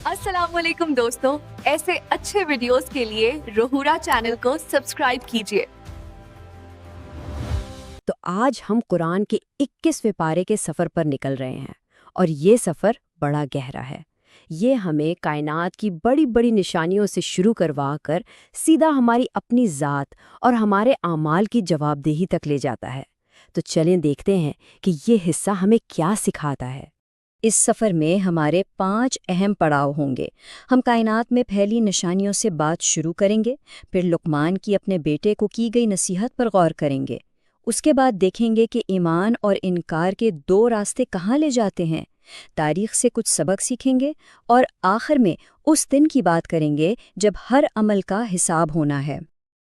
अस्सलाम वालेकुम दोस्तों, ऐसे अच्छे वीडियोस के लिए रोहूरा चैनल को सब्सक्राइब कीजिए। तो आज हम कुरान के 21वें पारे के सफ़र पर निकल रहे हैं और ये सफ़र बड़ा गहरा है। ये हमें कायनात की बड़ी बड़ी निशानियों से शुरू करवा कर सीधा हमारी अपनी ज़ात और हमारे आमाल की जवाबदेही तक ले जाता है। तो चलें देखते हैं कि ये हिस्सा हमें क्या सिखाता है। इस सफ़र में हमारे 5 अहम पड़ाव होंगे। हम कायनात में फैली निशानियों से बात शुरू करेंगे, फिर लुकमान की अपने बेटे को की गई नसीहत पर गौर करेंगे। उसके बाद देखेंगे कि ईमान और इनकार के 2 रास्ते कहाँ ले जाते हैं। तारीख से कुछ सबक सीखेंगे और आखिर में उस दिन की बात करेंगे जब हर अमल का हिसाब होना है।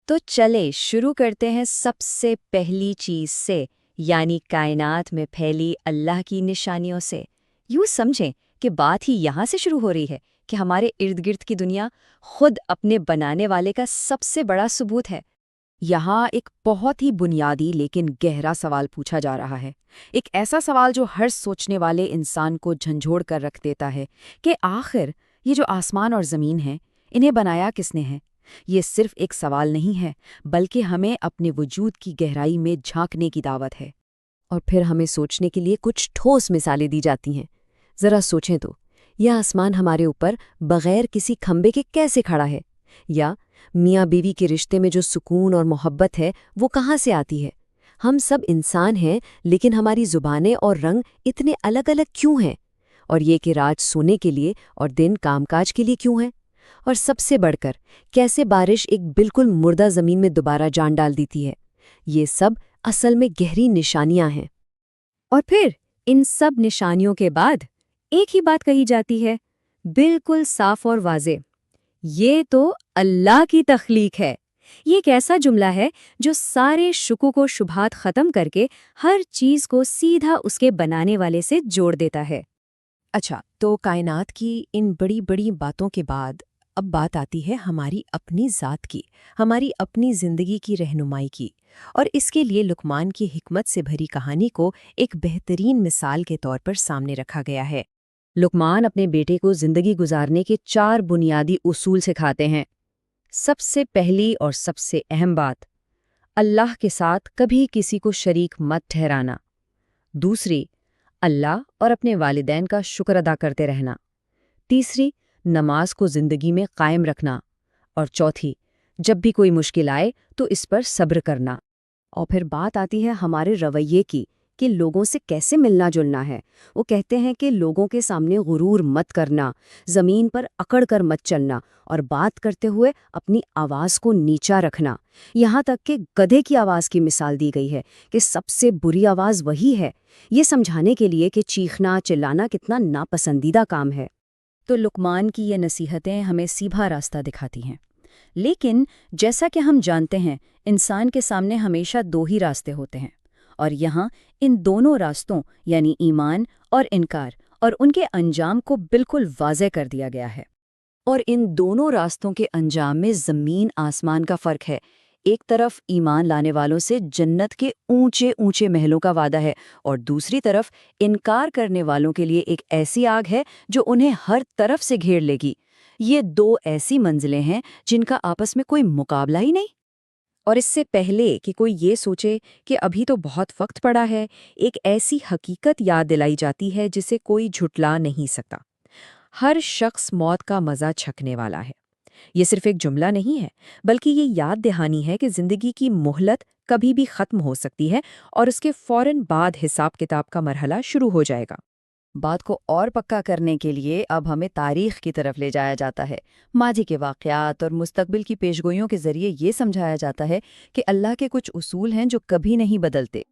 तो चले शुरू करते हैं सबसे पहली चीज़ से, यानी कायनात में फैली अल्लाह की निशानियों से। यूँ समझें कि बात ही यहाँ से शुरू हो रही है कि हमारे इर्द गिर्द की दुनिया खुद अपने बनाने वाले का सबसे बड़ा सबूत है। यहाँ एक बहुत ही बुनियादी लेकिन गहरा सवाल पूछा जा रहा है। एक ऐसा सवाल जो हर सोचने वाले इंसान को झंझोड़ कर रख देता है कि आखिर ये जो आसमान और ज़मीन है, इन्हें बनाया किसने है। ये सिर्फ एक सवाल नहीं है, बल्कि हमें अपने वजूद की गहराई में झांकने की दावत है। और फिर हमें सोचने के लिए कुछ ठोस मिसालें दी जाती हैं। ज़रा सोचें तो, यह आसमान हमारे ऊपर बग़ैर किसी खंबे के कैसे खड़ा है? या मियाँ बीवी के रिश्ते में जो सुकून और मोहब्बत है, वो कहाँ से आती है? हम सब इंसान हैं, लेकिन हमारी ज़ुबानें और रंग इतने अलग अलग क्यों हैं? और ये कि रात सोने के लिए और दिन कामकाज के लिए क्यों है? और सबसे बढ़कर, कैसे बारिश एक बिल्कुल मुर्दा ज़मीन में दोबारा जान डाल देती है? ये सब असल में गहरी निशानियां हैं। और फिर इन सब निशानियों के बाद एक ही बात कही जाती है, बिल्कुल साफ और वाज़े, ये तो अल्लाह की तख्लीक है। ये एक ऐसा जुमला है जो सारे शुकूक व शुबहात ख़त्म करके हर चीज़ को सीधा उसके बनाने वाले से जोड़ देता है। अच्छा, तो कायनात की इन बड़ी बड़ी बातों के बाद अब बात आती है हमारी अपनी ज़ात की, हमारी अपनी ज़िंदगी की रहनुमाई की। और इसके लिए लुकमान की हिकमत से भरी कहानी को एक बेहतरीन मिसाल के तौर पर सामने रखा गया है। लुकमान अपने बेटे को ज़िंदगी गुजारने के 4 बुनियादी उसूल सिखाते हैं। सबसे पहली और सबसे अहम बात, अल्लाह के साथ कभी किसी को शरीक मत ठहराना। दूसरी, अल्लाह और अपने वालिदैन का शुक्र अदा करते रहना। तीसरी, नमाज को ज़िंदगी में कायम रखना। और चौथी, जब भी कोई मुश्किल आए तो इस पर सब्र करना। और फिर बात आती है हमारे रवैये की, कि लोगों से कैसे मिलना जुलना है। वो कहते हैं कि लोगों के सामने गुरूर मत करना, ज़मीन पर अकड़ कर मत चलना और बात करते हुए अपनी आवाज़ को नीचा रखना। यहाँ तक कि गधे की आवाज़ की मिसाल दी गई है कि सबसे बुरी आवाज़ वही है, ये समझाने के लिए कि चीखना चिल्लाना कितना नापसंदीदा काम है। तो लुकमान की ये नसीहतें हमें सीधा रास्ता दिखाती हैं। लेकिन जैसा कि हम जानते हैं, इंसान के सामने हमेशा 2 ही रास्ते होते हैं, और यहाँ इन दोनों रास्तों यानी ईमान और इनकार और उनके अंजाम को बिल्कुल वाज़ेह कर दिया गया है। और इन दोनों रास्तों के अंजाम में ज़मीन आसमान का फ़र्क है। एक तरफ ईमान लाने वालों से जन्नत के ऊंचे ऊंचे महलों का वादा है, और दूसरी तरफ इनकार करने वालों के लिए एक ऐसी आग है जो उन्हें हर तरफ से घेर लेगी। ये 2 ऐसी मंजिलें हैं जिनका आपस में कोई मुकाबला ही नहीं। और इससे पहले कि कोई ये सोचे कि अभी तो बहुत वक्त पड़ा है, एक ऐसी हकीकत याद दिलाई जाती है जिसे कोई झुटला नहीं सकता। हर शख्स मौत का मज़ा छकने वाला है। ये सिर्फ एक जुमला नहीं है, बल्कि ये याद दहानी है कि ज़िंदगी की मोहलत कभी भी ख़त्म हो सकती है और उसके फ़ौरन बाद हिसाब किताब का मरहला शुरू हो जाएगा। बात को और पक्का करने के लिए अब हमें तारीख की तरफ ले जाया जाता है। माजी के वाक़यात और मुस्तकबिल की पेशगोइयों के ज़रिए ये समझाया जाता है कि अल्लाह के कुछ उसूल हैं जो कभी नहीं बदलते।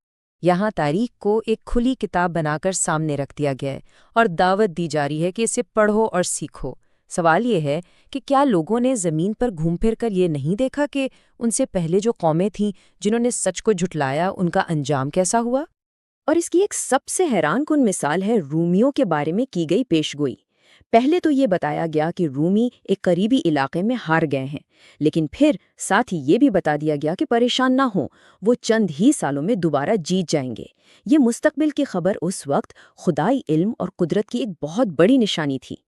यहाँ तारीख को एक खुली किताब बनाकर सामने रख दिया गया है और दावत दी जा रही है कि इसे पढ़ो और सीखो। सवाल ये है कि क्या लोगों ने ज़मीन पर घूम फिर कर ये नहीं देखा कि उनसे पहले जो कौमें थीं जिन्होंने सच को झुटलाया, उनका अंजाम कैसा हुआ? और इसकी एक सबसे हैरानकुन मिसाल है रूमियों के बारे में की गई पेशगोई। पहले तो ये बताया गया कि रूमी एक करीबी इलाके में हार गए हैं, लेकिन फिर साथ ही ये भी बता दिया गया कि परेशान ना हो, वो चंद ही सालों में दोबारा जीत जाएंगे। ये मुस्तकबिल की खबर उस वक्त खुदाई इल्म और कुदरत की एक बहुत बड़ी निशानी थी।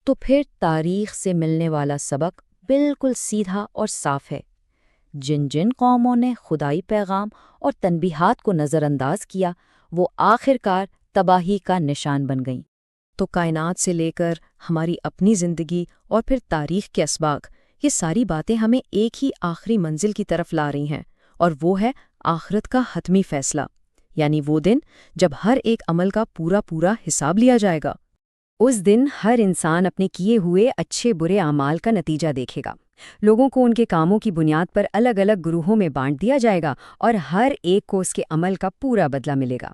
تو پھر تاریخ سے ملنے والا سبق بالکل سیدھا اور صاف ہے۔ جن جن قوموں نے خدائی پیغام اور تنبیہات کو نظر انداز کیا، وہ آخرکار تباہی کا نشان بن گئیں۔ تو کائنات سے لے کر ہماری اپنی زندگی اور پھر تاریخ کے اسباق، یہ ساری باتیں ہمیں ایک ہی آخری منزل کی طرف لا رہی ہیں، اور وہ ہے آخرت کا حتمی فیصلہ، یعنی وہ دن جب ہر ایک عمل کا پورا حساب لیا جائے گا۔ اس دن ہر انسان اپنے کیے ہوئے اچھے برے اعمال کا نتیجہ دیکھے گا۔ لوگوں کو ان کے کاموں کی بنیاد پر الگ الگ گروہوں میں بانٹ دیا جائے گا، اور ہر ایک کو اس کے عمل کا پورا بدلہ ملے گا۔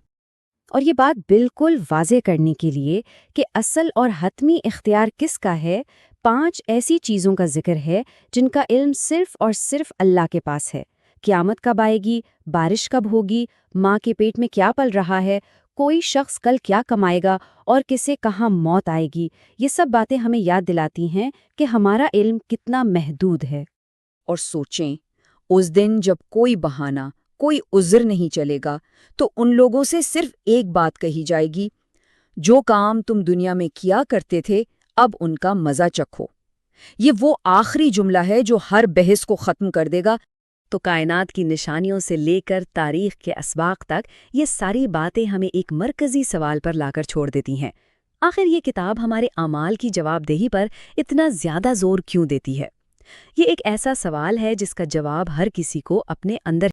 اور یہ بات بالکل واضح کرنے کے لیے کہ اصل اور حتمی اختیار کس کا ہے، 5 ایسی چیزوں کا ذکر ہے جن کا علم صرف اور صرف اللہ کے پاس ہے۔ قیامت کب آئے گی، بارش کب ہوگی، ماں کے پیٹ میں کیا پل رہا ہے، کوئی شخص کل کیا کمائے گا اور کسے کہاں موت آئے گی، یہ سب باتیں ہمیں یاد دلاتی ہیں کہ ہمارا علم کتنا محدود ہے۔ اور سوچیں، اس دن جب کوئی بہانہ، کوئی عذر نہیں چلے گا، تو ان لوگوں سے صرف ایک بات کہی جائے گی: جو کام تم دنیا میں کیا کرتے تھے، اب ان کا مزہ چکھو۔ یہ وہ آخری جملہ ہے جو ہر بحث کو ختم کر دے گا۔ تو کائنات کی نشانیوں سے لے کر تاریخ کے اسباق تک یہ ساری باتیں ہمیں ایک مرکزی سوال پر لا کر چھوڑ دیتی ہیں۔ آخر یہ کتاب ہمارے اعمال کی جواب دہی پر اتنا زیادہ زور کیوں دیتی ہے؟ یہ ایک ایسا سوال ہے جس کا جواب ہر کسی کو اپنے اندر